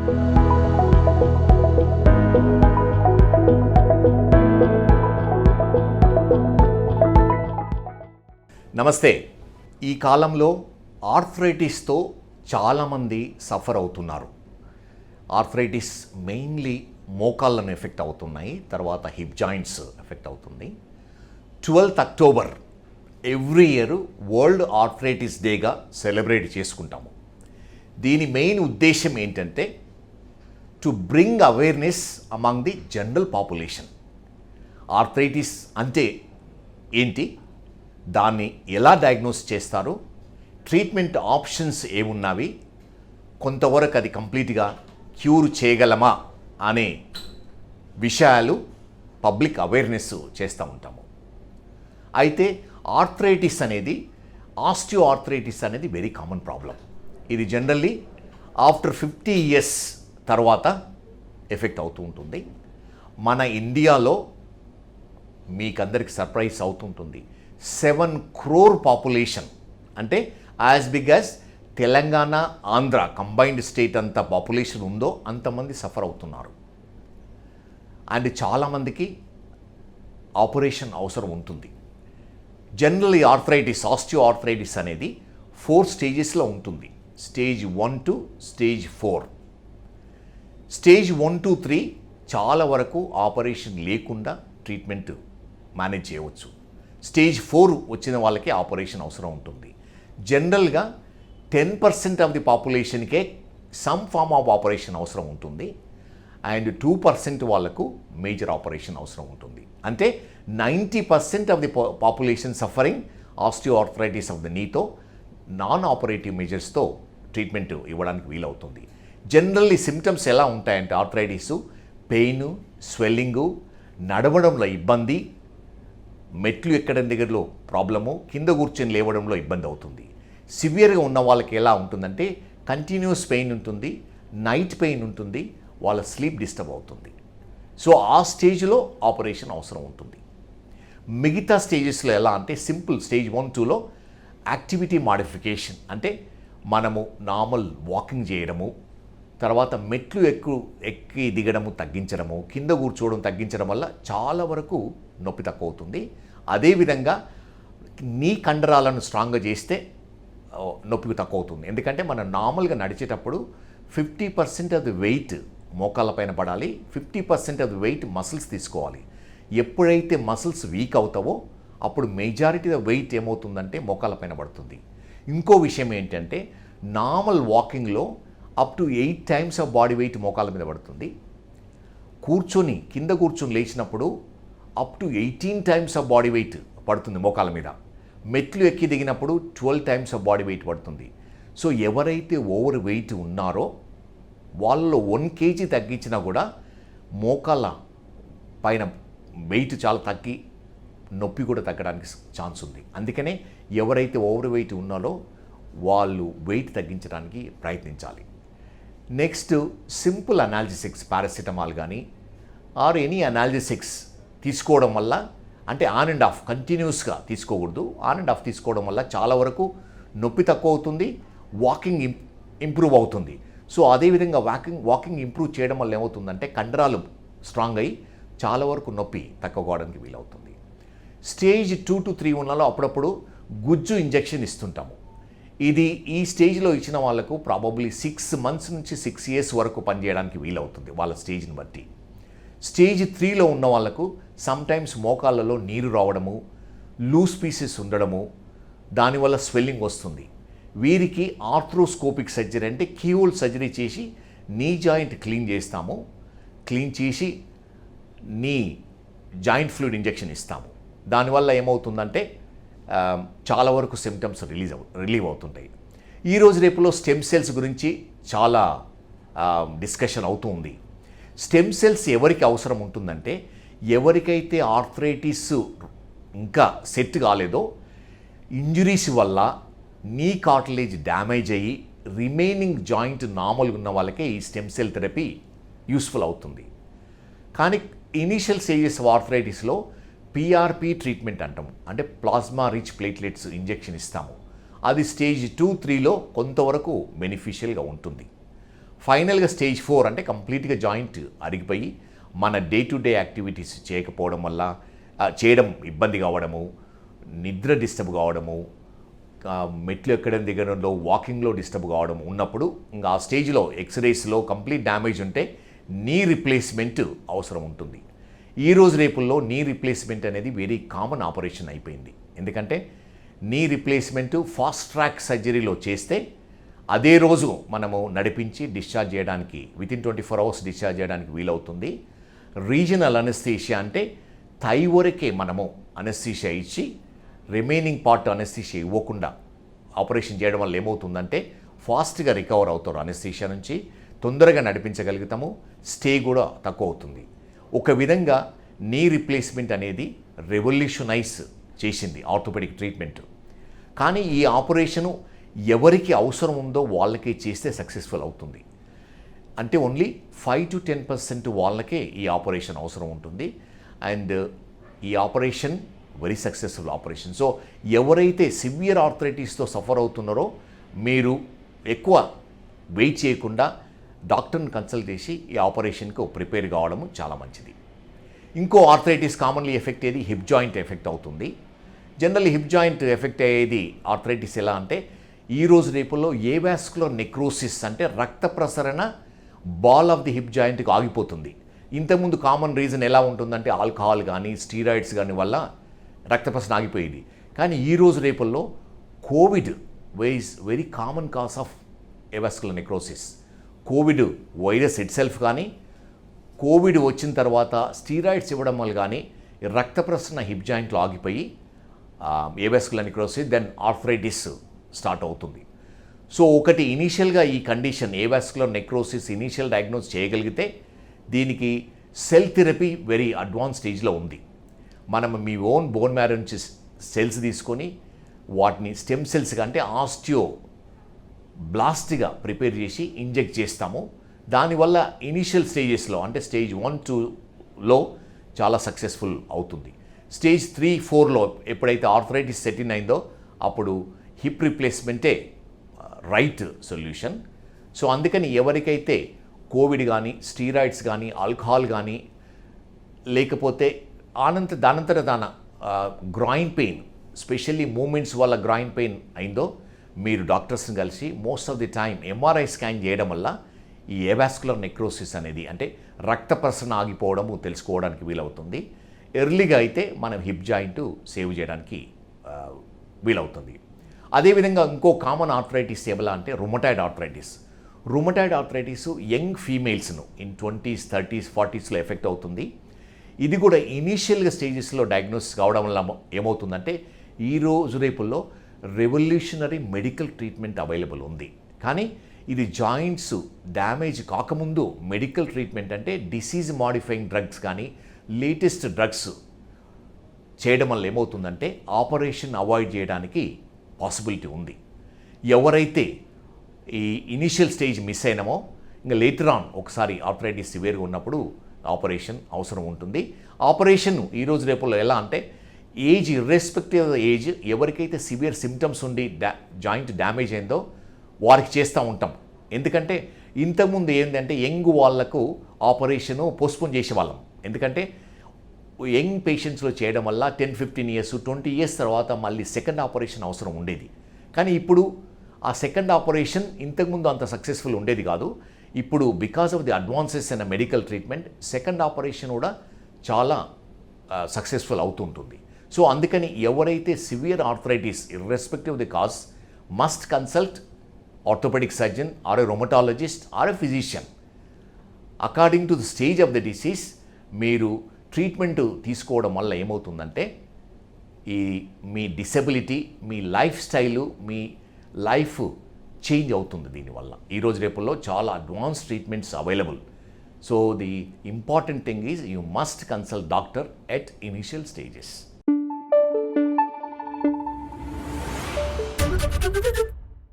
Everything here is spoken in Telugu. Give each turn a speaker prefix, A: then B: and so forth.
A: నమస్తే. ఈ కాలంలో ఆర్థరైటిస్తో చాలామంది సఫర్ అవుతున్నారు. ఆర్థరైటిస్ మెయిన్లీ మోకాళ్ళను ఎఫెక్ట్ అవుతున్నాయి, తర్వాత హిప్ జాయింట్స్ ఎఫెక్ట్ అవుతుంది. 12th October every year world arthritis డేగా సెలబ్రేట్ చేసుకుంటాము. దీని మెయిన్ ఉద్దేశం ఏంటంటే to bring awareness among the general population. Arthritis అంటే ఏంటి, దాన్ని ఎలా డయాగ్నోస్ చేస్తారు, ట్రీట్మెంట్ ఆప్షన్స్ ఏమున్నవి, కొంతవరకు అది కంప్లీట్గా క్యూర్ చేయగలమా అనే విషయాలు పబ్లిక్ అవేర్నెస్ చేస్తూ ఉంటాము. అయితే ఆర్థరైటిస్ అనేది, ఆస్టియో ఆర్థరైటిస్ అనేది వెరీ కామన్ ప్రాబ్లం. ఇది జనరల్లీ ఆఫ్టర్ 50 years తర్వాత ఎఫెక్ట్ అవుతూ ఉంటుంది. మన ఇండియాలో మీకందరికి సర్ప్రైజ్ అవుతుంటుంది, 7 crore పాపులేషన్, అంటే as big as Telangana, Andhra combined state అంత పాపులేషన్ ఉందో అంతమంది సఫర్ అవుతున్నారు. అండ్ చాలామందికి ఆపరేషన్ అవసరం ఉంటుంది. జనరల్లీ ఆర్థరైటిస్, ఆస్టియో ఆర్థరైటిస్ అనేది 4 stagesలో ఉంటుంది. Stage 1 to stage 4. Stage 1 to 3 చాలా వరకు ఆపరేషన్ లేకుండా ట్రీట్మెంట్ మేనేజ్ చేయవచ్చు. స్టేజ్ 4 వచ్చిన వాళ్ళకి ఆపరేషన్ అవసరం ఉంటుంది. జనరల్గా 10% ఆఫ్ ది పాపులేషన్కే సమ్ ఫార్మ్ ఆఫ్ ఆపరేషన్ అవసరం ఉంటుంది, అండ్ 2% వాళ్ళకు మేజర్ ఆపరేషన్ అవసరం ఉంటుంది. అంటే 90% of the population suffering osteo arthritis of the నీతో నాన్ ఆపరేటివ్ మెజర్స్తో ట్రీట్మెంట్ ఇవ్వడానికి వీలవుతుంది. జనరల్లీ సిమ్టమ్స్ ఎలా ఉంటాయంటే ఆర్థరైటిస్ పెయిన్, స్వెల్లింగు, నడవడంలో ఇబ్బంది, మెట్లు ఎక్కడం దగ్గరలో ప్రాబ్లము, కింద కూర్చొని లేవడంలో ఇబ్బంది అవుతుంది. సివియర్గా ఉన్న వాళ్ళకి ఎలా ఉంటుందంటే కంటిన్యూస్ పెయిన్ ఉంటుంది, నైట్ పెయిన్ ఉంటుంది, వాళ్ళ స్లీప్ డిస్టర్బ్ అవుతుంది. సో ఆ స్టేజ్లో ఆపరేషన్ అవసరం ఉంటుంది. మిగతా స్టేజెస్లో ఎలా అంటే సింపుల్ స్టేజ్ 1, 2లో యాక్టివిటీ మాడిఫికేషన్, అంటే మనము నార్మల్ వాకింగ్ చేయడము, తర్వాత మెట్లు ఎక్కి దిగడము తగ్గించడము, కింద కూర్చోవడం తగ్గించడం వల్ల చాలా వరకు నొప్పి తక్కువ అవుతుంది. అదేవిధంగా నీ కండరాలను స్ట్రాంగ్గా చేస్తే నొప్పి తక్కువ అవుతుంది. ఎందుకంటే మనం నార్మల్గా నడిచేటప్పుడు 50% ఆఫ్ ది వెయిట్ మోకాళ్ళ పైన పడాలి, 50% ఆఫ్ ది వెయిట్ మసిల్స్ తీసుకోవాలి. ఎప్పుడైతే మసిల్స్ వీక్ అవుతావో అప్పుడు మెజారిటీ ఆఫ్ వెయిట్ ఏమవుతుందంటే మోకాళ్ళ పైన పడుతుంది. ఇంకో విషయం ఏంటంటే నార్మల్ వాకింగ్లో up to 8 times of body weight మోకాళ్ళ మీద పడుతుంది. కింద కూర్చొని లేచినప్పుడు up to 18 times of body weight పడుతుంది మోకాళ్ళ మీద. మెట్లు ఎక్కి దిగినప్పుడు 12 times ఆఫ్ బాడీ వెయిట్ పడుతుంది. సో ఎవరైతే ఓవర్ వెయిట్ ఉన్నారో వాళ్ళలో 1 kg తగ్గించినా కూడా మోకాళ్ళ పైన వెయిట్ చాలా తగ్గి నొప్పి కూడా తగ్గడానికి ఛాన్స్ ఉంది. అందుకనే ఎవరైతే ఓవర్ వెయిట్ ఉన్నారో వాళ్ళు వెయిట్ తగ్గించడానికి ప్రయత్నించాలి. నెక్స్ట్ సింపుల్ అనాల్జెసిక్స్, పారాసిటమాల్ కానీ ఆర్ ఎనీ అనాల్జెసిక్స్ తీసుకోవడం వల్ల, అంటే ఆన్ అండ్ ఆఫ్ కంటిన్యూస్గా తీసుకోకూడదు, ఆన్ అండ్ ఆఫ్ తీసుకోవడం వల్ల చాలా వరకు నొప్పి తక్కువ అవుతుంది, వాకింగ్ ఇంప్రూవ్ అవుతుంది. సో అదేవిధంగా వాకింగ్ ఇంప్రూవ్ చేయడం వల్ల ఏమవుతుందంటే కండరాలు స్ట్రాంగ్ అయ్యి చాలా వరకు నొప్పి తక్కువ కావడానికి వీలవుతుంది. స్టేజ్ 2 to 3 ఉన్నలో అప్పుడప్పుడు గుజ్జు ఇంజెక్షన్ ఇస్తుంటాము. ఇది ఈ స్టేజ్లో ఇచ్చిన వాళ్ళకు ప్రాబబ్లీ 6 months నుంచి 6 years వరకు పనిచేయడానికి వీలవుతుంది వాళ్ళ స్టేజ్ని బట్టి. స్టేజ్ 3లో ఉన్న వాళ్ళకు సమ్టైమ్స్ మోకాళ్ళలో నీరు రావడము, లూజ్ పీసెస్ ఉండడము, దానివల్ల స్వెల్లింగ్ వస్తుంది. వీరికి ఆర్థ్రోస్కోపిక్ సర్జరీ, అంటే కీహోల్ సర్జరీ చేసి నీ జాయింట్ క్లీన్ చేస్తాము. క్లీన్ చేసి నీ జాయింట్ ఫ్లూయిడ్ ఇంజెక్షన్ ఇస్తాము. దానివల్ల ఏమవుతుందంటే చాలా వరకు సిమ్టమ్స్ రిలీవ్ అవుతుంటాయి. ఈరోజు రేపులో స్టెమ్ సెల్స్ గురించి చాలా డిస్కషన్ అవుతూ ఉంది. స్టెమ్ సెల్స్ ఎవరికి అవసరం ఉంటుందంటే ఎవరికైతే ఆర్థరైటిస్ ఇంకా సెట్ కాలేదో, ఇంజురీస్ వల్ల నీ కార్టిలేజ్ డ్యామేజ్ అయ్యి రిమైనింగ్ జాయింట్ నార్మల్గా ఉన్న వాళ్ళకే ఈ స్టెమ్ సెల్ థెరపీ యూస్ఫుల్ అవుతుంది. కానీ ఇనీషియల్ స్టేజెస్ ఆఫ్ ఆర్థరైటిస్లో పిఆర్పి ట్రీట్మెంట్ అంటాము, అంటే ప్లాస్మా రిచ్ ప్లేట్లెట్స్ ఇంజెక్షన్ ఇస్తాము. అది స్టేజ్ 2, 3లో కొంతవరకు బెనిఫిషియల్గా ఉంటుంది. ఫైనల్గా స్టేజ్ 4 అంటే కంప్లీట్గా జాయింట్ అరిగిపోయి మన డే టు డే యాక్టివిటీస్ చేయకపోవడం వల్ల చేయడం ఇబ్బంది కావడము, నిద్ర డిస్టర్బ్ కావడము, మెట్లు ఎక్కడం దిగడంలో వాకింగ్లో డిస్టర్బ్ కావడం ఉన్నప్పుడు ఇంకా ఆ స్టేజ్లో ఎక్స్రేస్లో కంప్లీట్ డ్యామేజ్ ఉంటే నీ రిప్లేస్మెంట్ అవసరం ఉంటుంది. ఈ రోజు రేపుల్లో నీ రిప్లేస్మెంట్ అనేది వెరీ కామన్ ఆపరేషన్ అయిపోయింది. ఎందుకంటే నీ రిప్లేస్మెంట్ ఫాస్ట్ ట్రాక్ సర్జరీలో చేస్తే అదే రోజు మనము నడిపించి డిశ్చార్జ్ చేయడానికి వితిన్ 24 అవర్స్ డిశ్చార్జ్ చేయడానికి వీలవుతుంది. రీజనల్ అనస్థీషియా అంటే థై వరకే మనము అనస్థీషియా ఇచ్చి రిమైనింగ్ పార్ట్ అనస్థీషియా ఇవ్వకుండా ఆపరేషన్ చేయడం వల్ల ఏమవుతుందంటే ఫాస్ట్గా రికవర్ అవుతారు అనస్థీషియా నుంచి, తొందరగా నడిపించగలుగుతాము, స్టే కూడా తక్కువ అవుతుంది. ఒక విధంగా నీ రిప్లేస్మెంట్ అనేది రెవల్యూషనైజ్ చేసింది ఆర్థోపెడిక్ ట్రీట్మెంట్. కానీ ఈ ఆపరేషను ఎవరికి అవసరం ఉందో వాళ్ళకే చేస్తే సక్సెస్ఫుల్ అవుతుంది. అంటే ఓన్లీ 5 to 10% వాళ్ళకే ఈ ఆపరేషన్ అవసరం ఉంటుంది. అండ్ ఈ operation very successful operation. So ఎవరైతే సివియర్ ఆర్థరైటిస్తో సఫర్ అవుతున్నారో మీరు ఎక్కువ వెయిట్ చేయకుండా డాక్టర్ని కన్సల్ట్ చేసి ఈ ఆపరేషన్కు ప్రిపేర్ కావడం చాలా మంచిది. ఇంకో ఆర్థరైటిస్ కామన్లీ ఎఫెక్ట్ అయ్యేది హిప్ జాయింట్ ఎఫెక్ట్ అవుతుంది. జనరల్లీ హిప్ జాయింట్ ఎఫెక్ట్ అయ్యేది ఆర్థరైటిస్ ఎలా అంటే ఈ రోజు రేపుల్లో ఏవాస్కులర్ నెక్రోసిస్ అంటే రక్త ప్రసరణ బాల్ ఆఫ్ ది హిప్ జాయింట్కి ఆగిపోతుంది. ఇంతకుముందు కామన్ రీజన్ ఎలా ఉంటుందంటే ఆల్కహాల్ కానీ స్టీరాయిడ్స్ కానీ వల్ల రక్త ప్రసరణ ఆగిపోయేది. కానీ ఈ రోజు రేపుల్లో COVID is very common cause of avascular necrosis. COVID virus itself కానీ కోవిడ్ వచ్చిన తర్వాత స్టీరాయిడ్స్ ఇవ్వడం వల్ల కానీ రక్త ప్రసరణ హిప్ జాయింట్లో ఆగిపోయి avascular necrosis then arthritis start అవుతుంది. సో ఒకటి ఇనీషియల్గా ఈ condition avascular necrosis initial diagnose చేయగలిగితే దీనికి సెల్ థెరపీ వెరీ అడ్వాన్స్ స్టేజ్లో ఉంది. మనం మీ ఓన్ బోన్ మ్యారో నుంచి సెల్స్ తీసుకొని వాటిని స్టెమ్ సెల్స్గా అంటే ఆస్టియో బ్లాస్ట్గా ప్రిపేర్ చేసి ఇంజెక్ట్ చేస్తాము. దానివల్ల ఇనీషియల్ స్టేజెస్లో అంటే స్టేజ్ 1, 2లో చాలా సక్సెస్ఫుల్ అవుతుంది. స్టేజ్ 3, 4లో ఎప్పుడైతే ఆర్థరైటిస్ సెటిన్ అయిందో అప్పుడు హిప్ రిప్లేస్మెంటే రైట్ సొల్యూషన్. సో అందుకని ఎవరికైతే కోవిడ్ కానీ స్టీరాయిడ్స్ కానీ ఆల్కహాల్ కానీ లేకపోతే దానంతర గ్రాయిన్ పెయిన్ స్పెషల్లీ మూమెంట్స్ వల్ల గ్రాయిన్ పెయిన్ అయిందో మీరు డాక్టర్స్ని కలిసి most of the time MRI scan చేయడం వల్ల ఈ ఏవాస్కులర్ నెక్రోసిస్ అనేది అంటే రక్త ప్రసరణ ఆగిపోవడము తెలుసుకోవడానికి వీలవుతుంది. ఎర్లీగా అయితే మనం హిప్ జాయింట్ సేవ్ చేయడానికి వీలవుతుంది. అదేవిధంగా ఇంకో కామన్ ఆర్థరైటిస్ ఎలా అంటే rheumatoid arthritis. Rheumatoid arthritis young ఫీమేల్స్ను ఇన్ 20s, 30s, 40sలో ఎఫెక్ట్ అవుతుంది. ఇది కూడా ఇనీషియల్గా స్టేజెస్లో డయాగ్నోస్ కావడం వల్ల ఏమవుతుందంటే ఈ రోజు రేపుల్లో రెవల్యూషనరీ మెడికల్ ట్రీట్మెంట్ అవైలబుల్ ఉంది. కానీ ఇది జాయింట్స్ డ్యామేజ్ కాకముందు మెడికల్ ట్రీట్మెంట్ అంటే డిసీజ్ మాడిఫైయింగ్ డ్రగ్స్ కానీ లేటెస్ట్ డ్రగ్స్ చేయడం వల్ల ఏమవుతుందంటే ఆపరేషన్ అవాయిడ్ చేయడానికి పాసిబిలిటీ ఉంది. ఎవరైతే ఈ ఇనీషియల్ స్టేజ్ మిస్ అయినామో ఇంకా లేటర్ ఆన్ ఒకసారి ఆర్థరైటిస్ సివియర్గా ఉన్నప్పుడు ఆపరేషన్ అవసరం ఉంటుంది. ఆపరేషన్ ఈరోజు రేపుల్లో ఎలా అంటే age irrespective of the age ఎవరికైతే సివియర్ సిమ్టమ్స్ ఉండి జాయింట్ డ్యామేజ్ అయిందో వారికి చేస్తూ ఉంటాం. ఎందుకంటే ఇంతకుముందు ఏంటంటే యంగ్ వాళ్లకు ఆపరేషను పోస్ట్పోన్ చేసేవాళ్ళం. ఎందుకంటే యంగ్ పేషెంట్స్లో చేయడం వల్ల 10-15 years, 20 years తర్వాత మళ్ళీ సెకండ్ ఆపరేషన్ అవసరం ఉండేది. కానీ ఇప్పుడు ఆ సెకండ్ ఆపరేషన్ ఇంతకుముందు అంత సక్సెస్ఫుల్ ఉండేది కాదు. ఇప్పుడు because of the advances in medical treatment second operation కూడా చాలా సక్సెస్ఫుల్ అవుతుంటుంది. సో అందుకని ఎవరైతే severe arthritis irrespective the cause must consult orthopaedic surgeon or a rheumatologist or a physician. According to the stage of the disease మీరు ట్రీట్మెంట్ తీసుకోవడం వల్ల ఏమవుతుందంటే ఈ మీ డిసెబిలిటీ, మీ లైఫ్ స్టైలు, మీ లైఫ్ చేంజ్ అవుతుంది దీనివల్ల. ఈరోజు రేపుల్లో చాలా advance treatments available. So the important thing is you must consult doctor at initial stages.